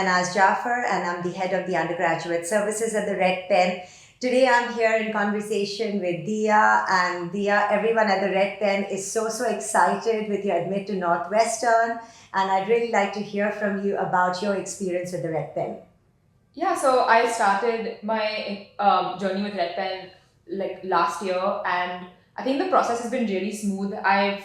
Mehnaz Jaffer, and I'm the head of the Undergraduate Services at the Red Pen. Today I'm here in conversation with Diya, and Diya, everyone at the Red Pen is so excited with your admit to Northwestern, and I'd really like to hear from you about your experience with the Red Pen. Yeah, so I started my journey with Red Pen like last year, and I think the process has been really smooth. I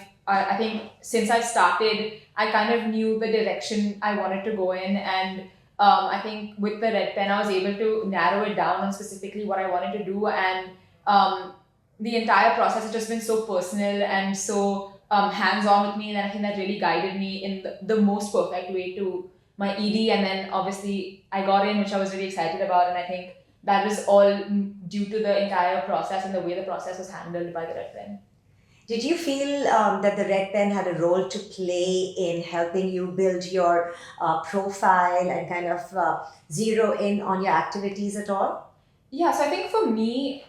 think since I started, I kind of knew the direction I wanted to go in, and I think with the Red Pen, I was able to narrow it down on specifically what I wanted to do, and the entire process has just been so personal and so hands-on with me, and I think that really guided me in the most perfect way to my ED. And then obviously I got in, which I was really excited about, and I think that was all due to the entire process and the way the process was handled by the Red Pen. Did you feel that the Red Pen had a role to play in helping you build your profile and kind of zero in on your activities at all? Yeah, so I think for me,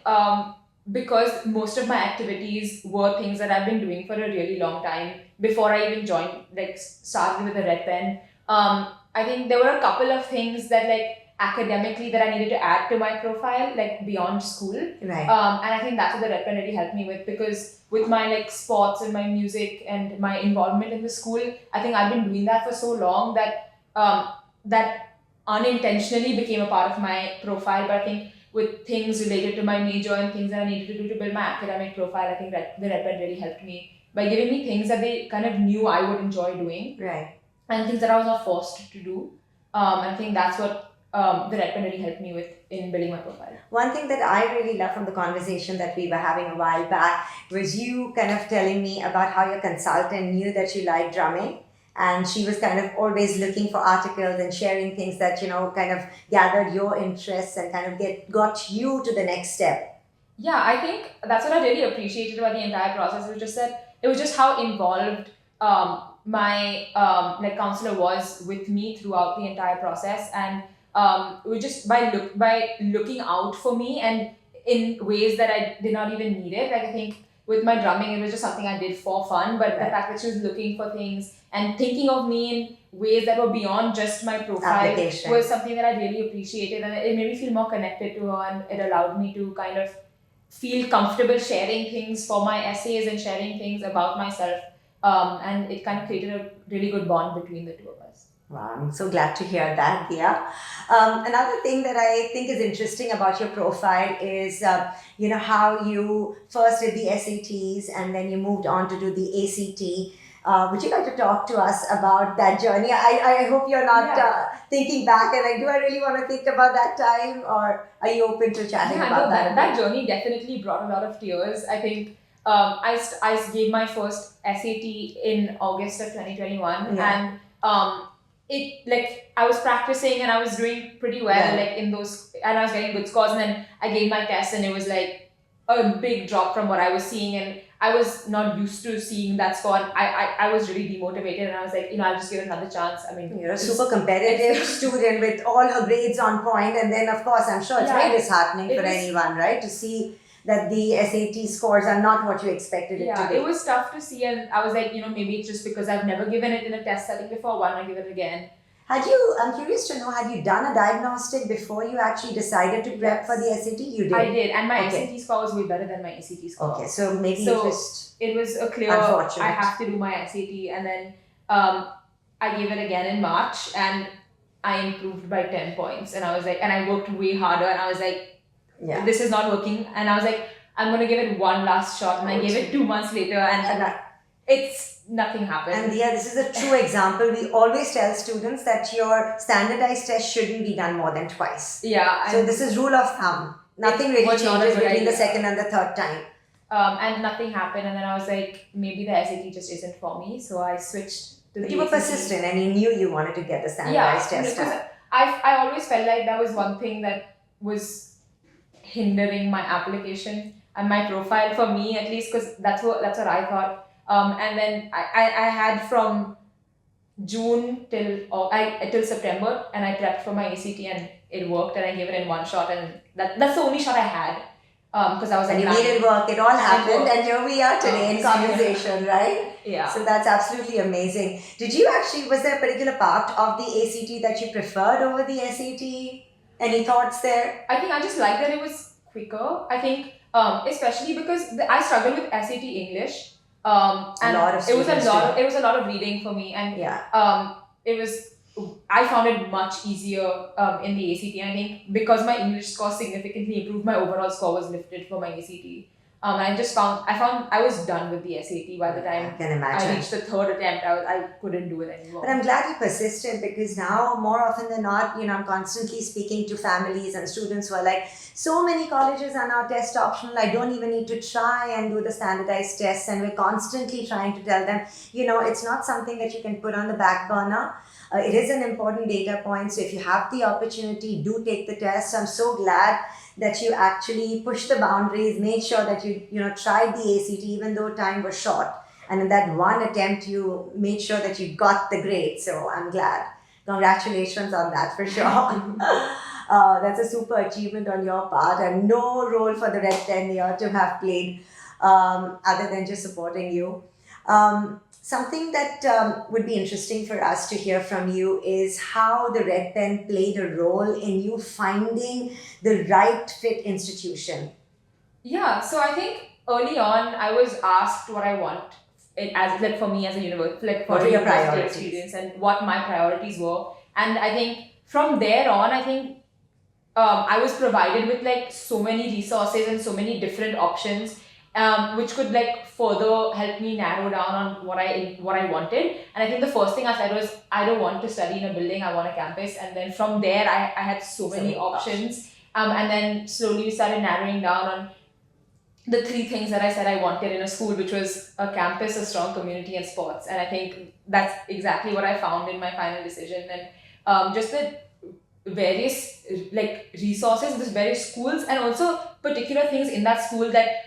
because most of my activities were things that I've been doing for a really long time before I even started with the Red Pen. I think there were a couple of things that academically that I needed to add to my profile, beyond school. Right. And I think that's what the Red Pen really helped me with, because with my sports and my music and my involvement in the school, I think I've been doing that for so long that that unintentionally became a part of my profile. But I think with things related to my major and things that I needed to do to build my academic profile, I think that the Red Pen really helped me by giving me things that they kind of knew I would enjoy doing. Right. And things that I was not forced to do. I think that's what the Red Pen really helped me with in building my profile. One thing that I really love from the conversation that we were having a while back was you kind of telling me about how your consultant knew that you liked drumming, and she was kind of always looking for articles and sharing things that, kind of gathered your interests and kind of got you to the next step. Yeah, I think that's what I really appreciated about the entire process. It was just how involved my counselor was with me throughout the entire process, and it was just by looking out for me and in ways that I did not even need it. I think with my drumming, it was just something I did for fun, but the fact that she was looking for things and thinking of me in ways that were beyond just my profile was something that I really appreciated, and it made me feel more connected to her, and it allowed me to kind of feel comfortable sharing things for my essays and sharing things about myself. And it kind of created a really good bond between the two of us. Wow, I'm so glad to hear that, Diya. Another thing that I think is interesting about your profile is, how you first did the SATs and then you moved on to do the ACT. Would you like to talk to us about that journey? I hope you're not thinking back and do I really want to think about that time, or are you open to chatting about that? That journey definitely brought a lot of tears. I think I gave my first SAT in August of 2021, and I was practicing and I was doing pretty well in those, and I was getting good scores, and then I gave my test and it was a big drop from what I was seeing, and I was not used to seeing that score, and I was really demotivated, and I was I'll just give it another chance. I mean, you're a super competitive student with all her grades on point, and then of course I'm sure it's very disheartening for anyone, right, to see that the SAT scores are not what you expected it to be. It was tough to see, and I was maybe it's just because I've never given it in a test setting before. Why not give it again? I'm curious to know, had you done a diagnostic before you actually decided to prep for the SAT? You did? I did, and my SAT score was way better than my ACT score. Okay, so maybe it was a clear, unfortunate. I have to do my SAT, and then I gave it again in March, and I improved by 10 points, and I was and I worked way harder, and I was this is not working, and I was I'm going to give it one last shot, and I gave it 2 months later, and nothing happened. And this is a true example. We always tell students that your standardized test shouldn't be done more than twice. Yeah. So this is rule of thumb. Nothing really changes between the second and the third time. And nothing happened, and then I was maybe the SAT just isn't for me, so I switched to the ACT. You were persistent, and you knew you wanted to get the standardized test done. I always felt like that was one thing that was hindering my application and my profile, for me at least, because that's what I thought. And then I had from June till September, and I prepped for my ACT, and it worked, and I gave it in one shot, and that's the only shot I had. because I was And like, you made it work. It all happened, worked. and here we are today in conversation, right? Yeah. So that's absolutely amazing. Did you actually, was there a particular part of the ACT that you preferred over the SAT? Any thoughts there? I think I just like that it was quicker. I think, especially because I struggled with SAT English, and A lot of it was students do. it was a lot of reading for me, and Yeah. it was I found it much easier in the ACT. And I think because my English score significantly improved, my overall score was lifted for my ACT. And I found I was done with the SAT by the time I can imagine. I reached the third attempt. I couldn't do it anymore. But I'm glad you persisted, because now, more often than not, I'm constantly speaking to families and students who are like, so many colleges are now test optional. I don't even need to try and do the standardized tests. And we're constantly trying to tell them, it's not something that you can put on the back burner. It is an important data point. So if you have the opportunity, do take the test. I'm so glad that you actually pushed the boundaries, made sure that you tried the ACT even though time was short. And in that one attempt, you made sure that you got the grade. So I'm glad. Congratulations on that for sure. That's a super achievement on your part, and no role for the Red 10 here to have played other than just supporting you. Something that would be interesting for us to hear from you is how the Red Pen played a role in you finding the right fit institution. Yeah, so I think early on I was asked what I want as like for me as a university, like for What a were your university priorities? experience, and what my priorities were. And I think from there on, I think I was provided with like so many resources and so many different options, which could like further help me narrow down on what I wanted. And I think the first thing I said was, I don't want to study in a building, I want a campus. And then from there, I had so many options. And then slowly we started narrowing down on the three things that I said I wanted in a school, which was a campus, a strong community, and sports. And I think that's exactly what I found in my final decision. And just the various like resources, the various schools, and also particular things in that school that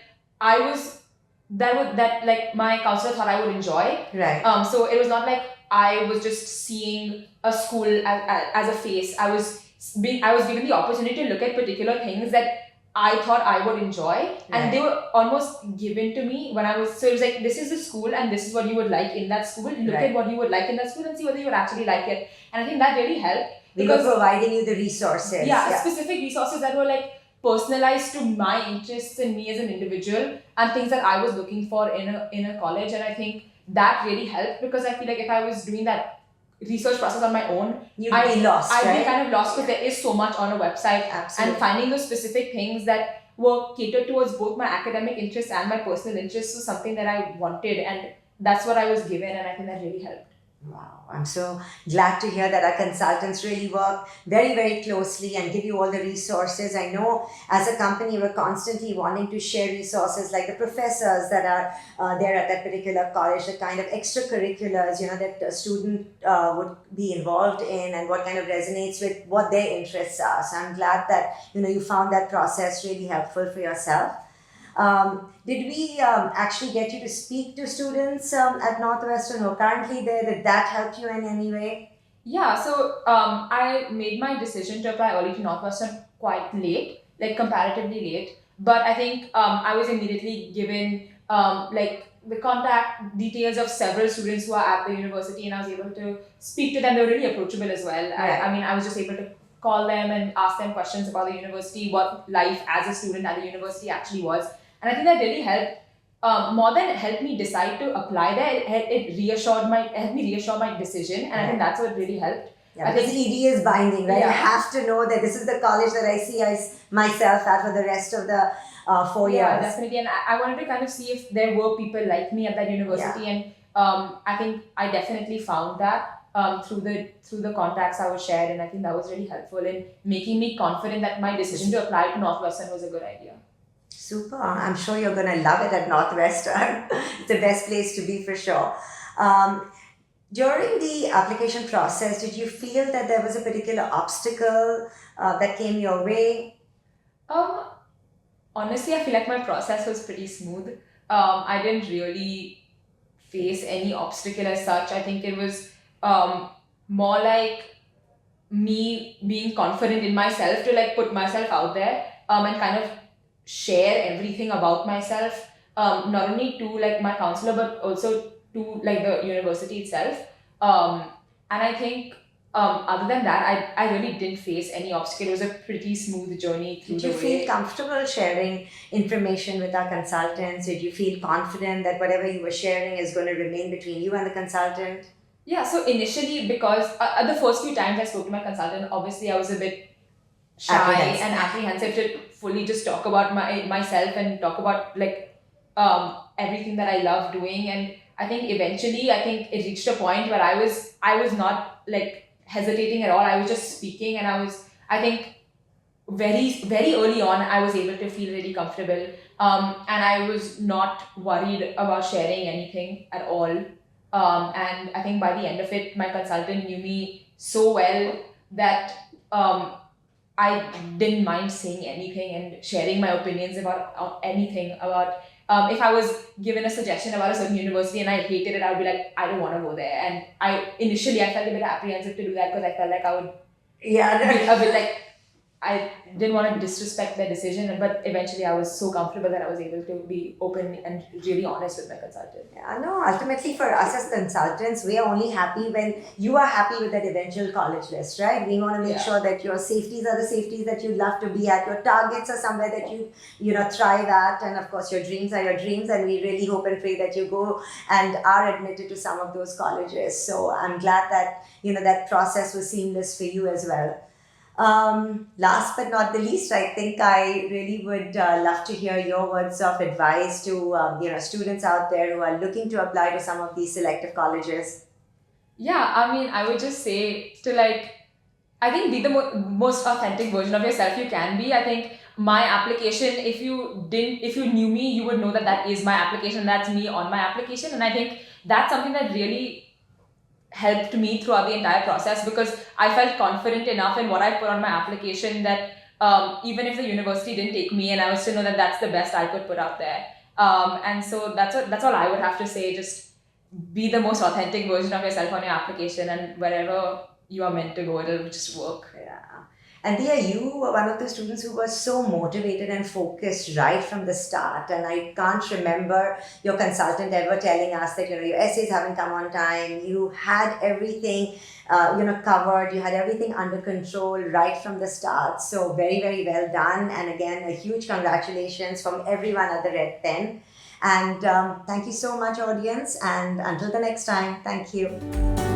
that like my counselor thought I would enjoy. Right. So it was not like I was just seeing a school as a face. I was given the opportunity to look at particular things that I thought I would enjoy, and they were almost given to me when I was. So it was like, this is the school, and this is what you would like in that school. Look at what you would like in that school, and see whether you would actually like it. And I think that really helped. We were providing you the resources. Yeah, specific resources that were like personalized to my interests and me as an individual, and things that I was looking for in a college. And I think that really helped, because I feel like if I was doing that research process on my own, I'd be lost. I'd be kind of lost, because there is so much on a website. Absolutely. And finding those specific things that were catered towards both my academic interests and my personal interests was something that I wanted, and that's what I was given, and I think that really helped. Wow, I'm so glad to hear that our consultants really work very, very closely and give you all the resources. I know as a company, we're constantly wanting to share resources like the professors that are there at that particular college, the kind of extracurriculars, that a student would be involved in, and what kind of resonates with what their interests are. So I'm glad that, you found that process really helpful for yourself. Did we actually get you to speak to students at Northwestern who are currently there? Did that help you in any way? Yeah, so I made my decision to apply early to Northwestern quite late, like comparatively late. But I think I was immediately given like the contact details of several students who are at the university, and I was able to speak to them. They were really approachable as well. Right. I mean, I was just able to call them and ask them questions about the university, what life as a student at the university actually was. And I think that really helped. More than helped me decide to apply there, it helped me reassure my decision, and I think that's what really helped. Yeah, I think ED is binding, right? Yeah. You have to know that this is the college that I see myself at for the rest of the 4 years. Yeah, definitely. And I wanted to kind of see if there were people like me at that university, and I think I definitely found that through the contacts I was shared, and I think that was really helpful in making me confident that my decision to apply to Northwestern was a good idea. Super. I'm sure you're going to love it at Northwestern. It's the best place to be for sure. During the application process, did you feel that there was a particular obstacle that came your way? Honestly, I feel like my process was pretty smooth. I didn't really face any obstacle as such. I think it was more like me being confident in myself to like put myself out there and kind of share everything about myself, not only to like my counselor but also to like the university itself. And I think other than that, I really didn't face any obstacle. It was a pretty smooth journey through Did you the feel way. comfortable sharing information with our consultants? Did you feel confident that whatever you were sharing is going to remain between you and the consultant? Yeah, so initially, because the first few times I spoke to my consultant, obviously I was a bit shy Apprehensive. and apprehensive to fully just talk about myself and talk about like everything that I love doing. And I think eventually, I think it reached a point where I was not like hesitating at all. I was just speaking, and I think very early on I was able to feel really comfortable, and I was not worried about sharing anything at all. And I think by the end of it, my consultant knew me so well that I didn't mind saying anything and sharing my opinions about anything about. If I was given a suggestion about a certain university and I hated it, I would be like, I don't want to go there. And I felt a bit apprehensive to do that because I felt like I would Yeah. be a bit like, I didn't want to disrespect their decision, but eventually I was so comfortable that I was able to be open and really honest with my consultant. Yeah, no, ultimately for us as consultants, we are only happy when you are happy with that eventual college list, right? We want to make Yeah. sure that your safeties are the safeties that you love to be at, your targets are somewhere that you know, thrive at, and of course your dreams are your dreams, and we really hope and pray that you go and are admitted to some of those colleges. So I'm glad that, you know, that process was seamless for you as well. Last but not the least, I think I really would love to hear your words of advice to you know, students out there who are looking to apply to some of these selective colleges. Yeah, I mean, I would just say to like, I think be the most authentic version of yourself you can be. I think my application, if you knew me, you would know that that is my application. That's me on my application, and I think that's something that really helped me throughout the entire process because I felt confident enough in what I put on my application that even if the university didn't take me, and I would still know that that's the best I could put out there. And so that's all I would have to say. Just be the most authentic version of yourself on your application, and wherever you are meant to go, it'll just work. Yeah. And Diya, you were one of the students who was so motivated and focused right from the start. And I can't remember your consultant ever telling us that, you know, your essays haven't come on time. You had everything, you know, covered. You had everything under control right from the start. So very, very well done. And again, a huge congratulations from everyone at the Red Pen. And thank you so much, audience. And until the next time, thank you.